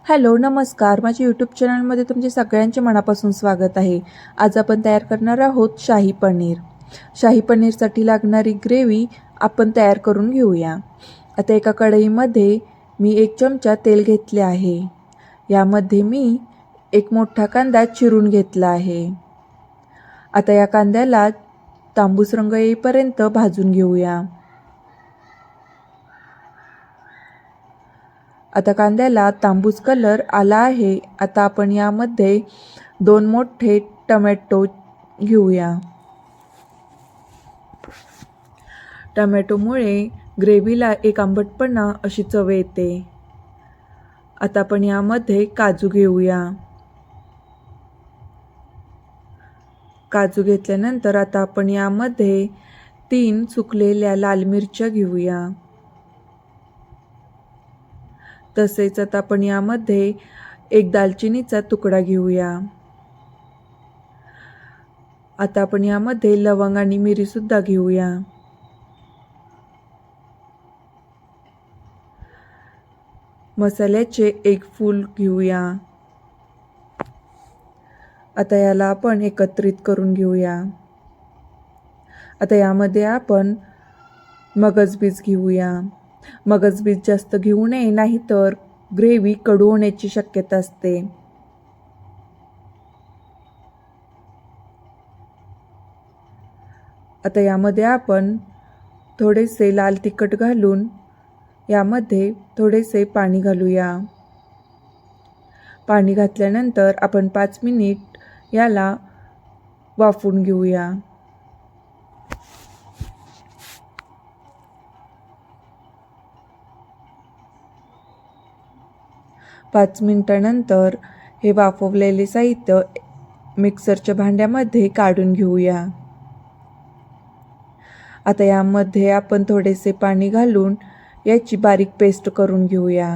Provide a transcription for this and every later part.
Hello नमस्कार, माझ्या YouTube चॅनलमध्ये तुमचे सगळ्यांचे मनापासून स्वागत आहे. आज आपण तयार करणार आहोत शाही पनीर. शाही पनीरसाठी लागणारी ग्रेव्ही आपण तयार करून घेऊया. आता एका कढईमध्ये मी 1 चमचा तेल घेतले आहे. यामध्ये मी एक मोठा कांदा चिरून घेतला आहे. आता या कांद्याला तांबूस रंग येईपर्यंत भाजून घेऊया. आता कांद्याला तांबूस कलर आला आहे. आता आपण यामध्ये 2 मोठे टोमॅटो घेऊया. टोमॅटोमुळे ग्रेव्हीला एक आंबटपणा अशी चव येते. आता आपण यामध्ये काजू घेऊया. काजू घेतल्यानंतर आता आपण यामध्ये 3 सुकलेल्या लाल मिरच्या घेऊया. तसेच आता आपण यामध्ये 1 दालचिनीचा तुकडा घेऊया. आता आपण यामध्ये लवंग आणि मिरी सुद्धा घेऊया. मसाल्याचे 1 फूल घेऊया. आता याला आपण एकत्रित करून घेऊया. आता यामध्ये आपण मगजबीज घेऊया. मगजबीज जास्त घेऊ नये, नाहीतर ग्रेव्ही कडू होण्याची शक्यता असते. आता यामध्ये आपण थोडेसे लाल तिखट घालून यामध्ये थोडेसे पाणी घालूया. पाणी घातल्यानंतर आपण 5 मिनिट याला वाफवून घेऊया. 5 मिनिटानंतर हे वाफवलेले साहित्य मिक्सरच्या भांड्यामध्ये काढून घेऊया. आता यामध्ये आपण थोडेसे पाणी घालून याची बारीक पेस्ट करून घेऊया.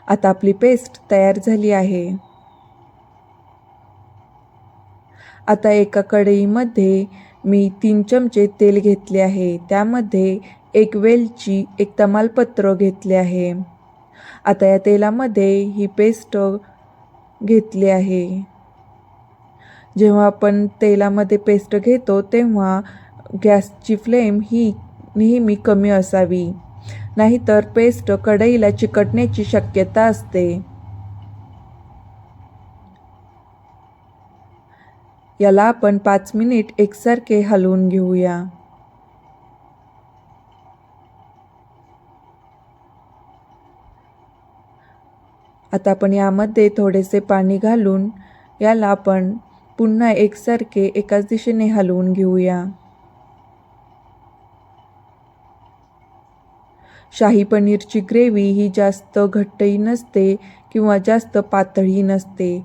आता आपली पेस्ट तयार झाली आहे. आता एका कढईमध्ये मी 3 चमचे तेल घेतले आहे. त्यामध्ये 1 वेलची, 1 तमालपत्र घेतले आहे. आता या तेलामध्ये ही पेस्ट घेतली आहे. जेव्हा आपण तेलामध्ये पेस्ट घेतो तेव्हा गॅसची फ्लेम ही नेहमी कमी असावी, नाहीतर पेस्ट कढईला चिकटण्याची शक्यता असते. याला आपण 5 मिनिट एकसारखे हलवून घेऊया. आता आपण यामध्ये थोडेसे पाणी घालून याला आपण पुन्हा एकसारखे एकाच दिशेने हलवून घेऊया. शाही पनीरची ग्रेव्ही ही जास्त घट्टही नसते किंवा जास्त पातळही नसते.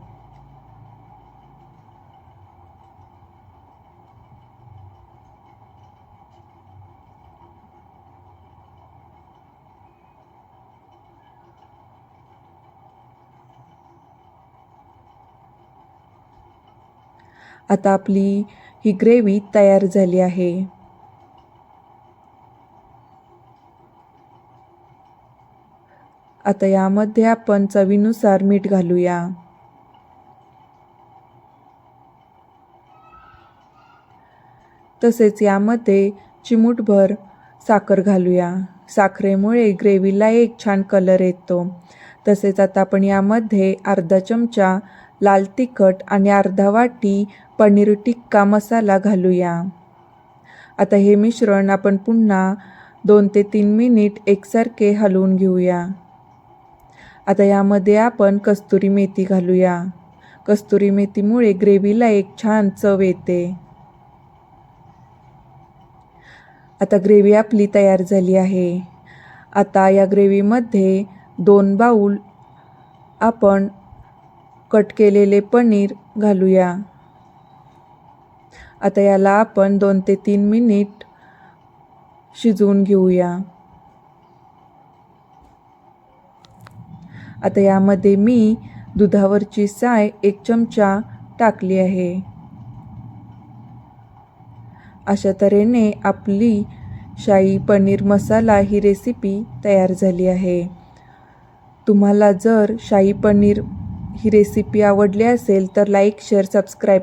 आता आपली ही ग्रेव्ही तयार झाली आहे. आता यामध्ये आपण चवीनुसार मीठ घालूया. तसेच यामध्ये चिमूटभर साखर घालूया. साखरेमुळे ग्रेव्हीला एक छान कलर येतो. तसेच आता आपण यामध्ये अर्धा चमचा लाल तिखट आणि अर्धा वाटी पनीर टिक्का मसाला घालूया. आता हे मिश्रण आपण पुन्हा 2 ते 3 मिनिट एकसारखे हलवून घेऊया. आता यामध्ये आपण कस्तुरी मेथी घालूया. कस्तुरी मेथीमुळे ग्रेव्हीला एक छान चव येते. आता ग्रेव्ही आपली तयार झाली आहे. आता या ग्रेव्हीमध्ये 2 बाउल आपण कट केलेले पनीर घालूया. आता याला आपण 2 ते 3 मिनिट शिजवून घेऊया. आता यामध्ये मी दुधावरची साय 1 चमचा टाकली आहे. अशा तऱ्हेने आपली शाही पनीर मसाला ही रेसिपी तयार झाली आहे. तुम्हाला जर शाही पनीर ही रेसिपी आवडली असेल तर लाईक, शेअर, सबस्क्राईब